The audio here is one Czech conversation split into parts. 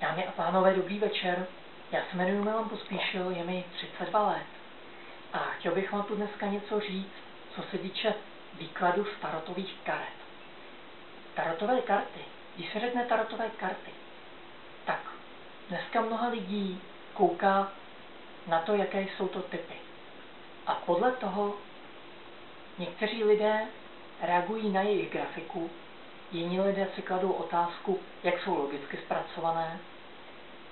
Dámy a pánové, dobrý večer. Já se jmenuji Milan Pospíšil, je mi 32 let. A chtěl bych vám tu dneska něco říct, co se týče výkladu tarotových karet. Tarotové karty. Když se řekne tarotové karty, tak dneska mnoha lidí kouká na to, jaké jsou to typy. A podle toho někteří lidé reagují na jejich grafiku, jiní lidé si kladou otázku, jak jsou logicky zpracované.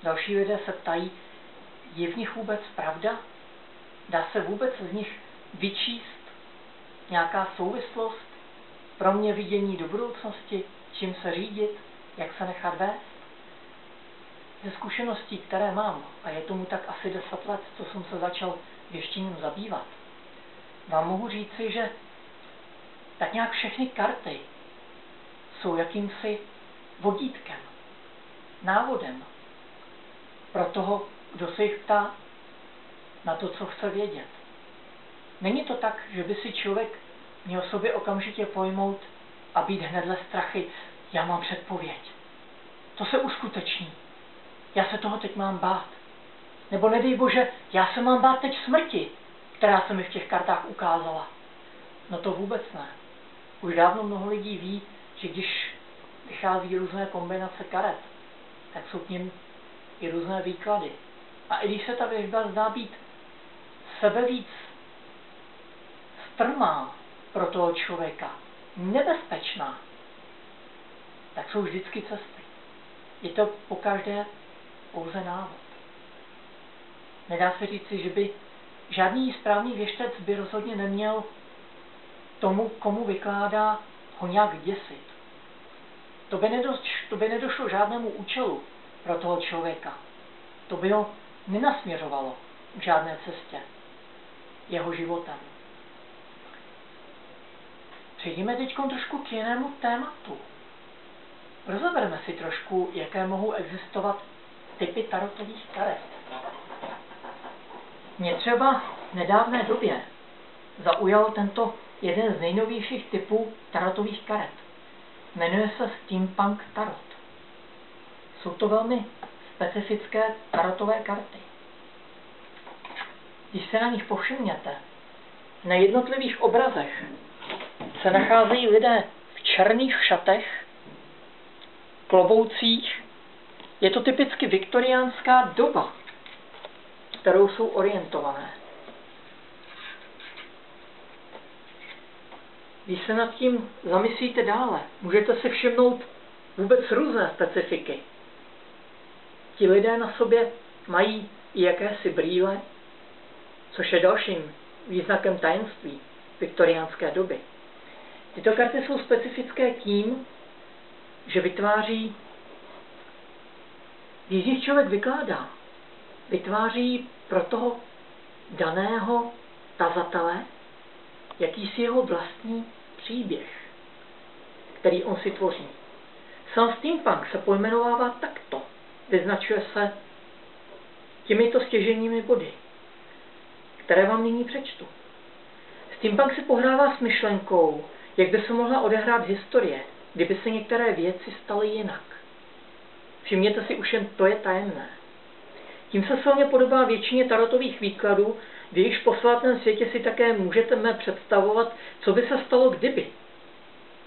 Další lidé se ptají, je v nich vůbec pravda? Dá se vůbec z nich vyčíst nějaká souvislost? Pro mě vidění do budoucnosti, čím se řídit, jak se nechat vést? Ze zkušeností, které mám, a je tomu tak asi 10 let, co jsem se začal věštěním zabývat, vám mohu říci, že tak nějak všechny karty jsou jakýmsi vodítkem, návodem pro toho, kdo se jich ptá na to, co chce vědět. Není to tak, že by si člověk měl sobě okamžitě pojmout a být hnedle strachy, já mám předpověď. To se uskuteční. Já se toho teď mám bát. Nebo nedej Bože, já se mám bát teď smrti, která se mi v těch kartách ukázala. No to vůbec ne. Už dávno mnoho lidí ví, že když vychází různé kombinace karet, tak jsou k nim i různé výklady. A i když se ta věžba zdá být sebevíc strmá pro toho člověka, nebezpečná, tak jsou vždycky cesty. Je to pokaždé pouze návod. Nedá se říci, že by žádný správný věštec by rozhodně neměl tomu, komu vykládá, ho nějak děsit. To by nedošlo žádnému účelu pro toho člověka. To by ho nenasměřovalo k žádné cestě jeho životem. Přejdeme teď trošku k jinému tématu. Rozebereme si trošku, jaké mohou existovat typy tarotových karet. Mě třeba v nedávné době zaujal tento jeden z nejnovějších typů tarotových karet. Jmenuje se Steampunk Tarot. Jsou to velmi specifické tarotové karty. Když se na nich povšimněte, na jednotlivých obrazech se nacházejí lidé v černých šatech, kloboucích. Je to typicky viktoriánská doba, kterou jsou orientované. Když se nad tím zamyslíte dále, můžete si všimnout vůbec různé specifiky. Ti lidé na sobě mají i jakési brýle, což je dalším význakem tajemství viktoriánské doby. Tyto karty jsou specifické tím, že vytváří, když jich člověk vykládá, vytváří pro toho daného tazatele jakýsi jeho vlastní příběh, který on si tvoří. Sám steampunk se pojmenovává takto. Vyznačuje se těmito stěžejními body, které vám nyní přečtu. Steampunk si pohrává s myšlenkou, jak by se mohla odehrát historie, kdyby se některé věci staly jinak. Všimněte si, už jen to je tajemné. Tím se silně podobá většině tarotových výkladů, v jejichž posvátném světě si také můžete představovat, co by se stalo kdyby.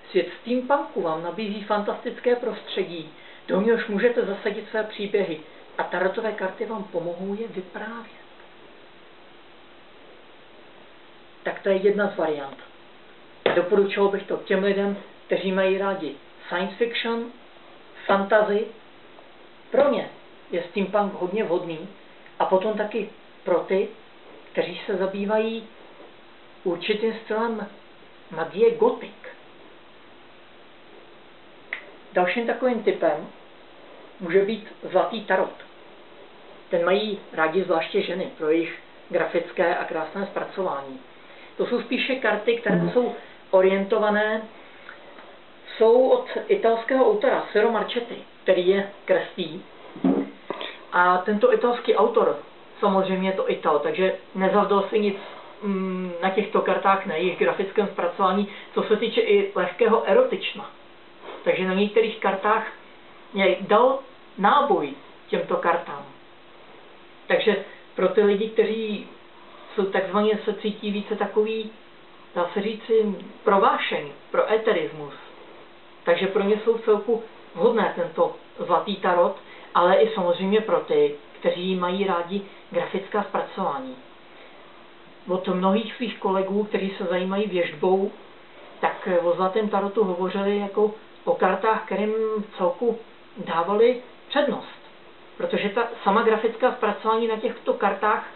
Svět steampunku vám nabízí fantastické prostředí, do něhož můžete zasadit své příběhy a tarotové karty vám pomohou je vyprávět. Tak to je jedna z variant. Doporučoval bych to těm lidem, kteří mají rádi science fiction, fantasy. Pro ně je steampunk hodně vhodný a potom taky pro ty, kteří se zabývají určitým stylem magie gotik. Dalším takovým typem může být zlatý tarot. Ten mají rádi zvláště ženy pro jejich grafické a krásné zpracování. To jsou spíše karty, které jsou orientované, jsou od italského autora Ciro Marchetti, který je kreslí. A tento italský autor, samozřejmě je to Ital, takže nezavdal si nic na těchto kartách, na jejich grafickém zpracování, co se týče i lehkého erotična. Takže na některých kartách dal náboj těmto kartám. Takže pro ty lidi, kteří jsou takzvaně se cítí více takový, dá se říci, pro vášeň, pro eterismus. Takže pro ně jsou v celku vhodné tento zlatý tarot, ale i samozřejmě pro ty, kteří mají rádi grafická zpracování. Od mnohých svých kolegů, kteří se zajímají věštbou, tak o zlatém tarotu hovořili jako o kartách, kterým v celku dávali přednost. Protože ta sama grafická zpracování na těchto kartách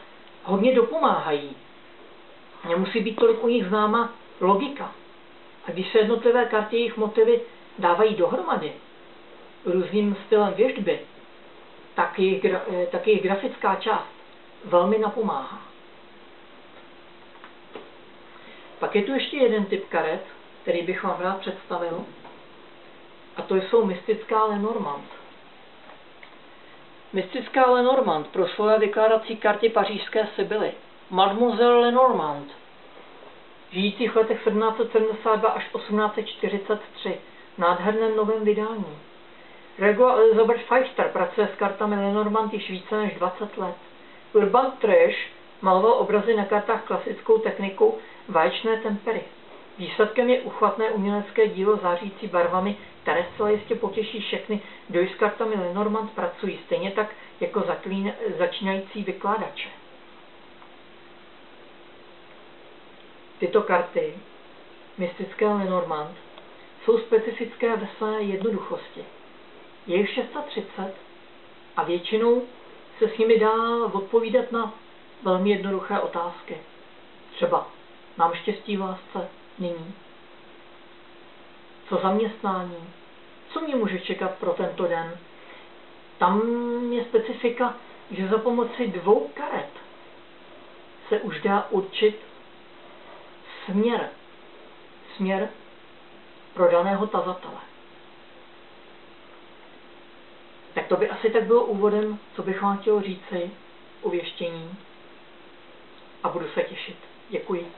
hodně dopomáhají. Nemusí být tolik u nich známa logika. A když se jednotlivé karty, jejich motivy dávají dohromady různým stylem věštby, tak jejich grafická část velmi napomáhá. Pak je tu ještě jeden typ karet, který bych vám rád představil, a to jsou mystická Lenormand. Mystická Lenormand proslula vykládací karty pařížské Sibyly, Mademoiselle Lenormand, žijící v letech 1772 až 1843, v nádherném novém vydání. Rego Elizabeth Pfeiffer pracuje s kartami Lenormand již více než 20 let. Urban Trash maloval obrazy na kartách klasickou technikou vaječné tempery. Výsledkem je uchvatné umělecké dílo zářící barvami, které zcela jistě potěší všechny, kdo s kartami Lenormand pracují, stejně tak jako začínající vykládače. Tyto karty, mystické Lenormand, jsou specifické ve své jednoduchosti. Je jich 630 a většinou se s nimi dá odpovídat na velmi jednoduché otázky. Třeba, mám štěstí v lásce nyní? Co zaměstnání? Co mě může čekat pro tento den? Tam je specifika, že za pomoci 2 karet se už dá určit směr pro daného tazatele. Tak to by asi tak bylo úvodem, co bych vám chtěl říci o věštění, a budu se těšit. Děkuji.